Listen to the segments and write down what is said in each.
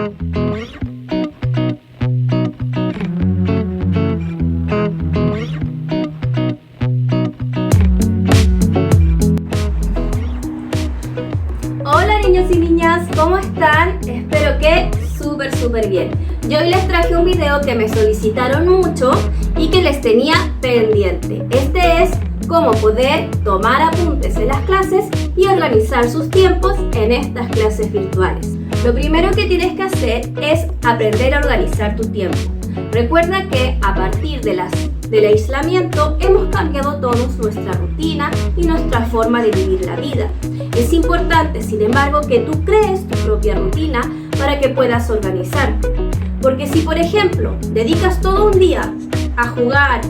Hola niños y niñas, ¿cómo están? Espero que súper bien. Yo hoy les traje un video que me solicitaron mucho y que les tenía pendiente. Este es cómo poder tomar apuntes en las clases y organizar sus tiempos en estas clases virtuales. Lo primero que tienes que hacer es aprender a organizar tu tiempo. Recuerda que a partir del aislamiento hemos cambiado todos nuestra rutina y nuestra forma de vivir la vida. Es importante, sin embargo, que tú crees tu propia rutina para que puedas organizarte. Porque si, por ejemplo, dedicas todo un día a jugar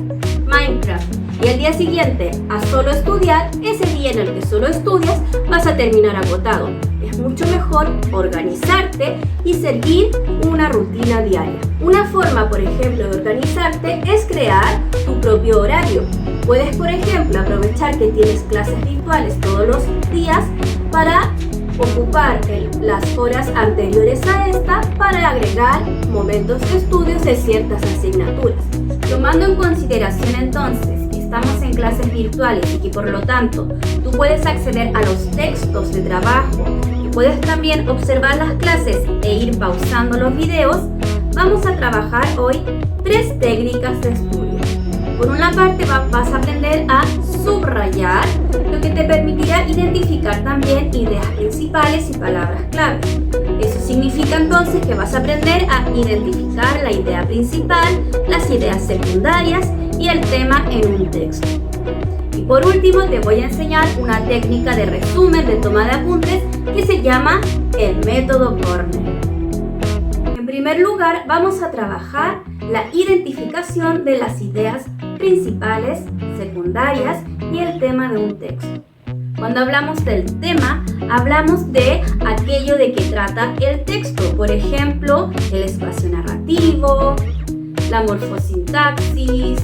Minecraft y el día siguiente a solo estudiar, ese día en el que solo estudias vas a terminar agotado. Es mucho mejor organizarte y seguir una rutina diaria. Una forma, por ejemplo, de organizarte es crear tu propio horario. Puedes, por ejemplo, aprovechar que tienes clases virtuales todos los días para ocupar las horas anteriores a esta para agregar momentos de estudios de ciertas asignaturas. Tomando en consideración entonces que estamos en clases virtuales y que por lo tanto tú puedes acceder a los textos de trabajo y puedes también observar las clases e ir pausando los videos, vamos a trabajar hoy 3 técnicas de estudio. Por una parte vas a aprender a subrayar, lo que te permitirá identificar también ideas principales y palabras clave. Eso significa entonces que vas a aprender a identificar la idea principal, las ideas secundarias y el tema en un texto. Y por último te voy a enseñar una técnica de resumen, de toma de apuntes, que se llama el método Corner. En primer lugar, vamos a trabajar la identificación de las ideas principales, secundarias y el tema de un texto. Cuando hablamos del tema, hablamos de aquello de que trata el texto, por ejemplo, el espacio narrativo, la morfosintaxis,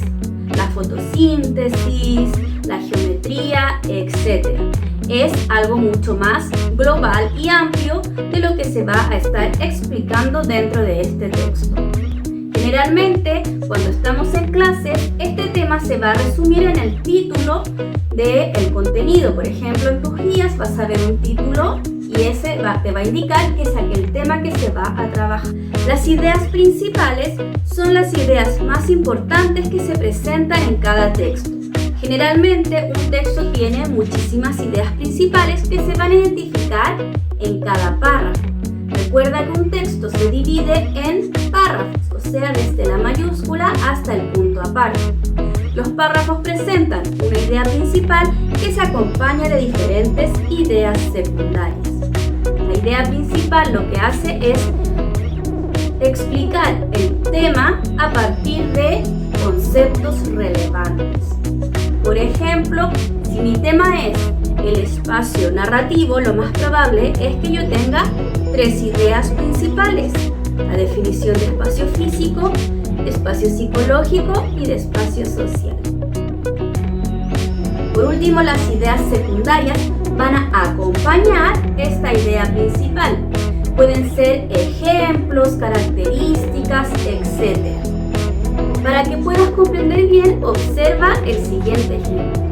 la fotosíntesis, la geometría, etc. Es algo mucho más global y amplio de lo que se va a estar explicando dentro de este texto. Generalmente, cuando estamos en clase, este tema se va a resumir en el título del contenido. Por ejemplo, en tus guías vas a ver un título y ese te va a indicar que es aquel tema que se va a trabajar. Las ideas principales son las ideas más importantes que se presentan en cada texto. Generalmente, un texto tiene muchísimas ideas principales que se van a identificar en cada párrafo. Recuerda que un texto se divide en párrafos, o sea, desde la mayúscula hasta el punto aparte. Los párrafos presentan una idea principal que se acompaña de diferentes ideas secundarias. La idea principal lo que hace es explicar el tema a partir de conceptos relevantes. Por ejemplo, si mi tema es el espacio narrativo, lo más probable es que yo tenga 3 ideas principales: la definición de espacio físico, de espacio psicológico y de espacio social. Por último, las ideas secundarias van a acompañar esta idea principal. Pueden ser ejemplos, características, etc. Para que puedas comprender bien, observa el siguiente ejemplo.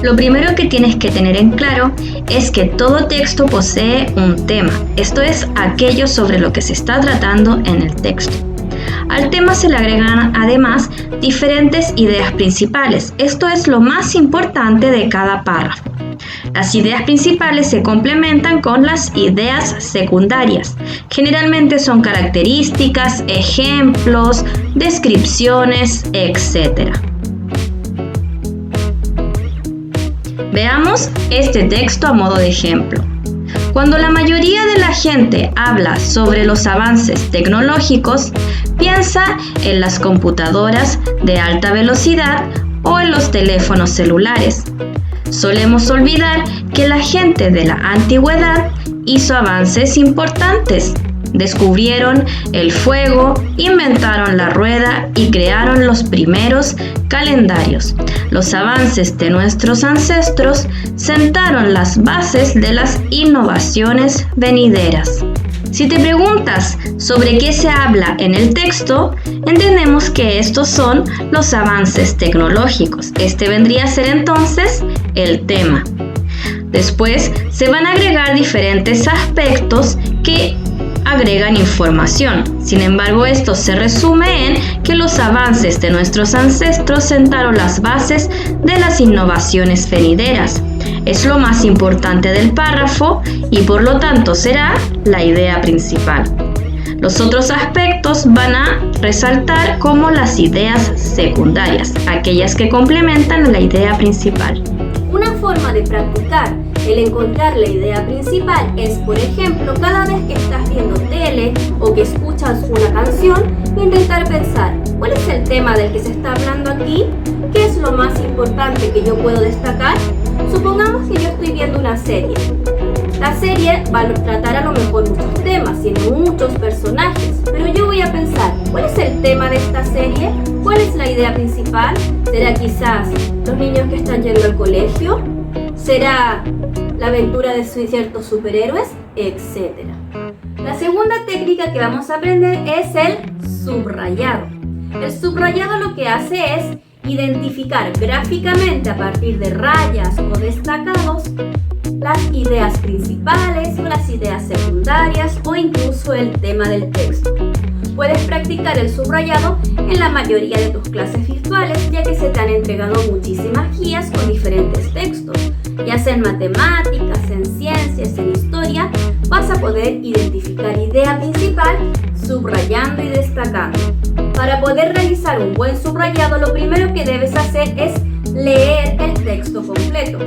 Lo primero que tienes que tener en claro es que todo texto posee un tema, esto es aquello sobre lo que se está tratando en el texto. Al tema se le agregan además diferentes ideas principales, esto es lo más importante de cada párrafo. Las ideas principales se complementan con las ideas secundarias. Generalmente son características, ejemplos, descripciones, etc. Veamos este texto a modo de ejemplo. Cuando la mayoría de la gente habla sobre los avances tecnológicos, piensa en las computadoras de alta velocidad o en los teléfonos celulares. Solemos olvidar que la gente de la antigüedad hizo avances importantes. Descubrieron el fuego, inventaron la rueda y crearon los primeros calendarios. Los avances de nuestros ancestros sentaron las bases de las innovaciones venideras. Si te preguntas sobre qué se habla en el texto, entendemos que estos son los avances tecnológicos. Este vendría a ser entonces el tema. Después se van a agregar diferentes aspectos que agregan información. Sin embargo, esto se resume en que los avances de nuestros ancestros sentaron las bases de las innovaciones venideras. Es lo más importante del párrafo y por lo tanto será la idea principal. Los otros aspectos van a resaltar como las ideas secundarias, aquellas que complementan la idea principal. Una forma de practicar el encontrar la idea principal es, por ejemplo, cada vez que estás viendo tele o que escuchas una canción, intentar pensar, ¿cuál es el tema del que se está hablando aquí? ¿Qué es lo más importante que yo puedo destacar? Supongamos que yo estoy viendo una serie. La serie va a tratar a lo mejor muchos temas, tiene muchos personajes, pero yo voy a pensar, ¿cuál es el tema de esta serie? ¿Cuál es la idea principal? ¿Será quizás los niños que están yendo al colegio? ¿Será la aventura de ciertos superhéroes? Etcétera. La segunda técnica que vamos a aprender es el subrayado. El subrayado lo que hace es identificar gráficamente a partir de rayas o destacados las ideas principales o las ideas secundarias o incluso el tema del texto. Puedes practicar el subrayado en la mayoría de tus clases virtuales, ya que se te han entregado muchísimas guías con diferentes textos, ya sea en matemáticas, en ciencias, en historia. Vas a poder identificar idea principal subrayando y destacando. Para poder realizar un buen subrayado, lo primero que debes hacer es leer el texto completo.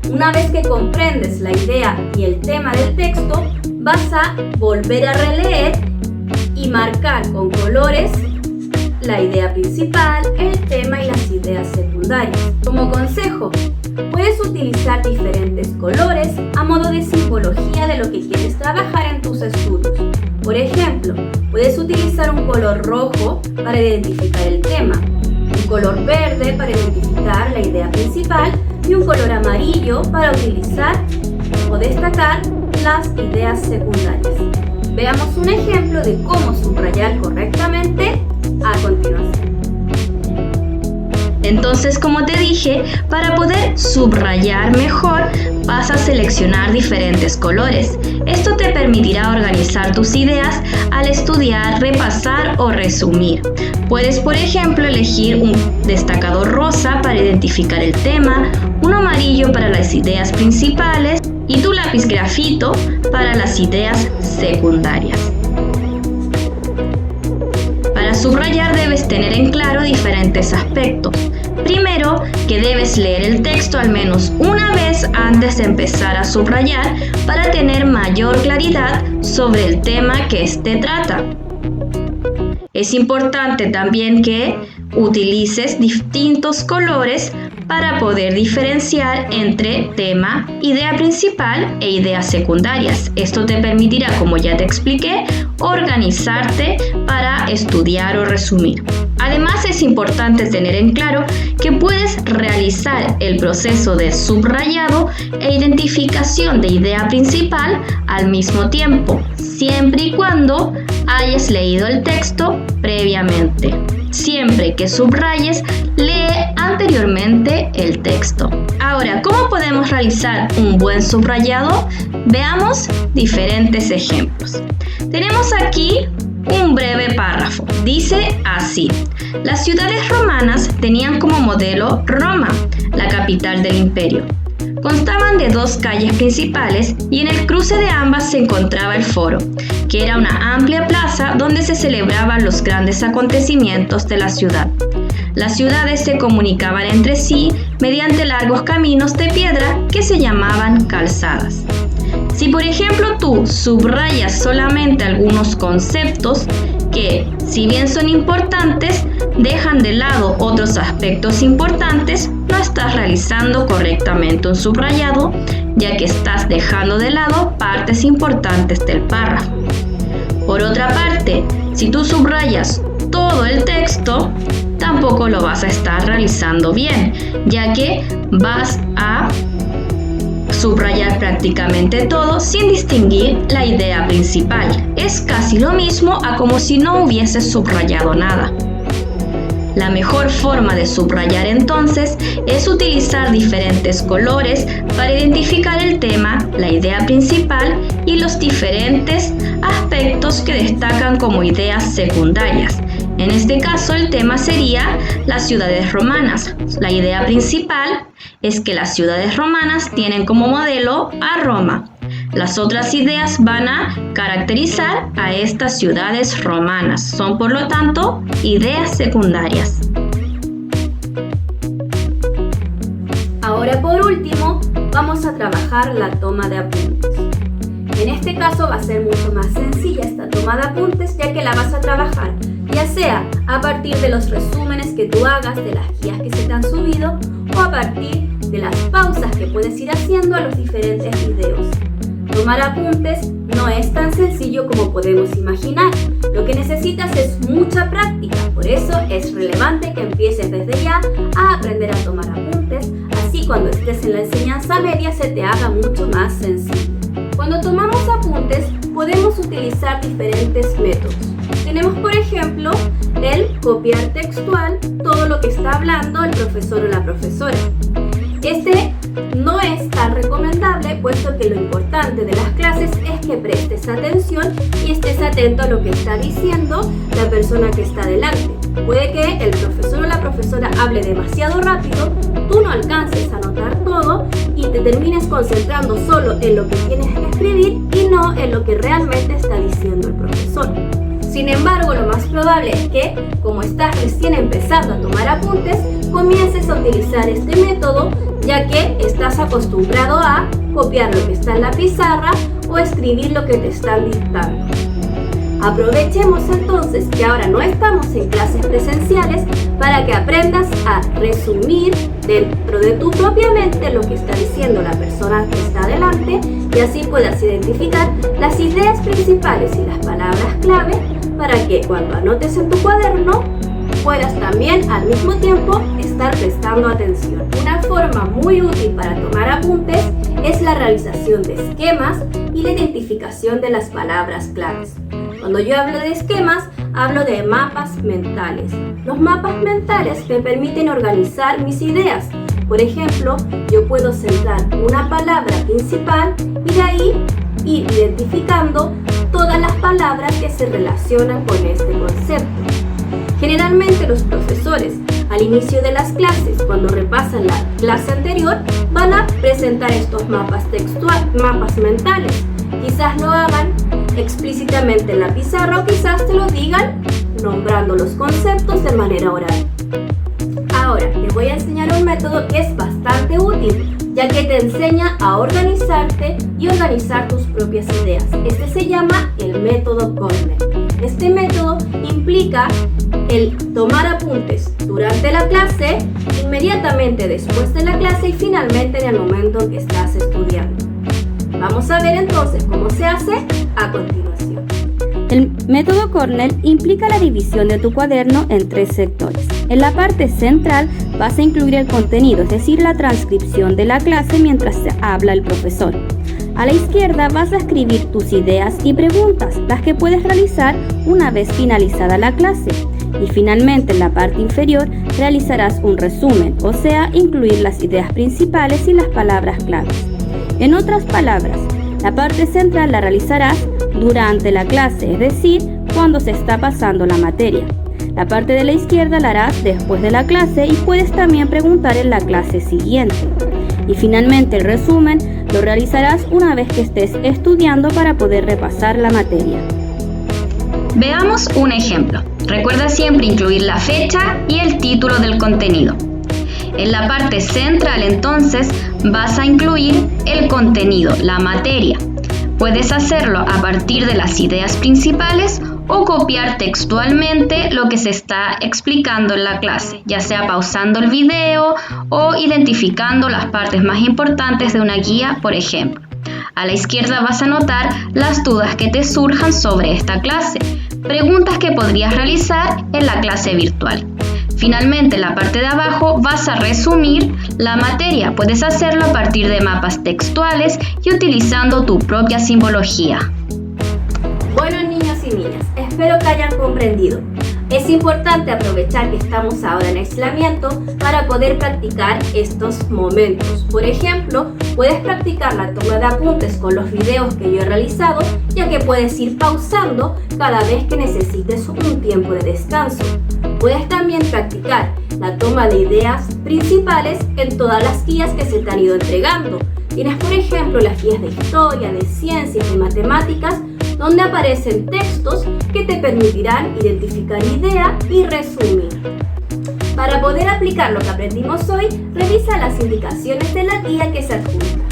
Una vez que comprendes la idea y el tema del texto, vas a volver a releer y marcar con colores la idea principal, el tema y las ideas secundarias. Como consejo, puedes utilizar diferentes colores a modo de simbología de lo que quieres trabajar en tus estudios. Por ejemplo, puedes utilizar un color rojo para identificar el tema, un color verde para identificar la idea principal y un color amarillo para utilizar o destacar las ideas secundarias. Veamos un ejemplo de cómo subrayar correctamente a continuación. Entonces, como te dije, para poder subrayar mejor, vas a seleccionar diferentes colores. Esto te permitirá organizar tus ideas al estudiar, repasar o resumir. Puedes, por ejemplo, elegir un destacador rosa para identificar el tema, uno amarillo para las ideas principales y tu lápiz grafito para las ideas secundarias. Para subrayar debes tener en claro diferentes aspectos. Primero, que debes leer el texto al menos una vez antes de empezar a subrayar para tener mayor claridad sobre el tema que éste trata. Es importante también que utilices distintos colores para poder diferenciar entre tema, idea principal e ideas secundarias. Esto te permitirá, como ya te expliqué, organizarte para estudiar o resumir. Además, es importante tener en claro que puedes realizar el proceso de subrayado e identificación de idea principal al mismo tiempo, siempre y cuando hayas leído el texto previamente. Siempre que subrayes, lee anteriormente el texto. Ahora, ¿cómo podemos realizar un buen subrayado? Veamos diferentes ejemplos. Tenemos aquí un breve párrafo. Dice así: las ciudades romanas tenían como modelo Roma, la capital del imperio. Constaban de dos calles principales y en el cruce de ambas se encontraba el foro, que era una amplia plaza donde se celebraban los grandes acontecimientos de la ciudad. Las ciudades se comunicaban entre sí mediante largos caminos de piedra que se llamaban calzadas. Si por ejemplo tú subrayas solamente algunos conceptos que, si bien son importantes, dejan de lado otros aspectos importantes, no estás realizando correctamente un subrayado, ya que estás dejando de lado partes importantes del párrafo. Por otra parte, si tú subrayas todo el texto, tampoco lo vas a estar realizando bien, ya que vas a subrayar prácticamente todo sin distinguir la idea principal. Es casi lo mismo a como si no hubieses subrayado nada. La mejor forma de subrayar entonces es utilizar diferentes colores para identificar el tema, la idea principal y los diferentes aspectos que destacan como ideas secundarias. En este caso el tema sería las ciudades romanas. La idea principal es que las ciudades romanas tienen como modelo a Roma. Las otras ideas van a caracterizar a estas ciudades romanas. Son, por lo tanto, ideas secundarias. Ahora, por último, vamos a trabajar la toma de apuntes. En este caso va a ser mucho más sencilla esta toma de apuntes, ya que la vas a trabajar ya sea a partir de los resúmenes que tú hagas de las guías que se te han subido o a partir de las pausas que puedes ir haciendo a los diferentes videos. Tomar apuntes no es tan sencillo como podemos imaginar. Lo que necesitas es mucha práctica, por eso es relevante que empieces desde ya a aprender a tomar apuntes, así cuando estés en la enseñanza media se te haga mucho más sencillo. Cuando tomamos apuntes podemos utilizar diferentes métodos. Tenemos, por ejemplo, el copiar textual todo lo que está hablando el profesor o la profesora. Este no es tan recomendable, puesto que lo importante de las clases es que prestes atención y estés atento a lo que está diciendo la persona que está delante. Puede que el profesor o la profesora hable demasiado rápido, tú no alcances a notar todo y te termines concentrando solo en lo que tienes que escribir y no en lo que realmente está diciendo el profesor. Sin embargo, lo más probable es que, como estás recién empezando a tomar apuntes, comiences a utilizar este método, ya que estás acostumbrado a copiar lo que está en la pizarra o escribir lo que te están dictando. Aprovechemos entonces que ahora no estamos en clases presenciales para que aprendas a resumir dentro de tu propia mente lo que está diciendo la persona que está delante y así puedas identificar las ideas principales y las palabras clave para que cuando anotes en tu cuaderno puedas también al mismo tiempo estar prestando atención. Una forma muy útil para tomar apuntes es la realización de esquemas y la identificación de las palabras claves. Cuando yo hablo de esquemas, hablo de mapas mentales. Los mapas mentales me permiten organizar mis ideas. Por ejemplo, yo puedo centrar una palabra principal y de ahí ir identificando todas las palabras que se relacionan con este concepto. Generalmente los profesores al inicio de las clases, cuando repasan la clase anterior, van a presentar estos mapas mentales. Quizás lo hagan explícitamente en la pizarra o quizás te lo digan nombrando los conceptos de manera oral. Ahora te voy a enseñar un método que es bastante útil, ya que te enseña a organizarte y organizar tus propias ideas. Este se llama el método Cornell. Este método implica el tomar apuntes durante la clase, inmediatamente después de la clase y finalmente en el momento en que estás estudiando. Vamos a ver entonces cómo se hace a continuación. El método Cornell implica la división de tu cuaderno en 3 sectores. En la parte central vas a incluir el contenido, es decir, la transcripción de la clase mientras habla el profesor. A la izquierda vas a escribir tus ideas y preguntas, las que puedes realizar una vez finalizada la clase. Y finalmente en la parte inferior realizarás un resumen, o sea, incluir las ideas principales y las palabras claves. En otras palabras, la parte central la realizarás durante la clase, es decir, cuando se está pasando la materia. La parte de la izquierda la harás después de la clase y puedes también preguntar en la clase siguiente. Y finalmente el resumen lo realizarás una vez que estés estudiando para poder repasar la materia. Veamos un ejemplo. Recuerda siempre incluir la fecha y el título del contenido. En la parte central entonces vas a incluir el contenido, la materia. Puedes hacerlo a partir de las ideas principales o copiar textualmente lo que se está explicando en la clase, ya sea pausando el video o identificando las partes más importantes de una guía, por ejemplo. A la izquierda vas a anotar las dudas que te surjan sobre esta clase, preguntas que podrías realizar en la clase virtual. Finalmente, en la parte de abajo vas a resumir la materia. Puedes hacerlo a partir de mapas textuales y utilizando tu propia simbología. Bueno, niños y niñas, espero que hayan comprendido. Es importante aprovechar que estamos ahora en aislamiento para poder practicar estos momentos. Por ejemplo, puedes practicar la toma de apuntes con los videos que yo he realizado, ya que puedes ir pausando cada vez que necesites un tiempo de descanso. Puedes también practicar la toma de ideas principales en todas las guías que se te han ido entregando. Tienes, por ejemplo, las guías de historia, de ciencias y matemáticas, donde aparecen textos que te permitirán identificar idea y resumir. Para poder aplicar lo que aprendimos hoy, revisa las indicaciones de la guía que se adjunta.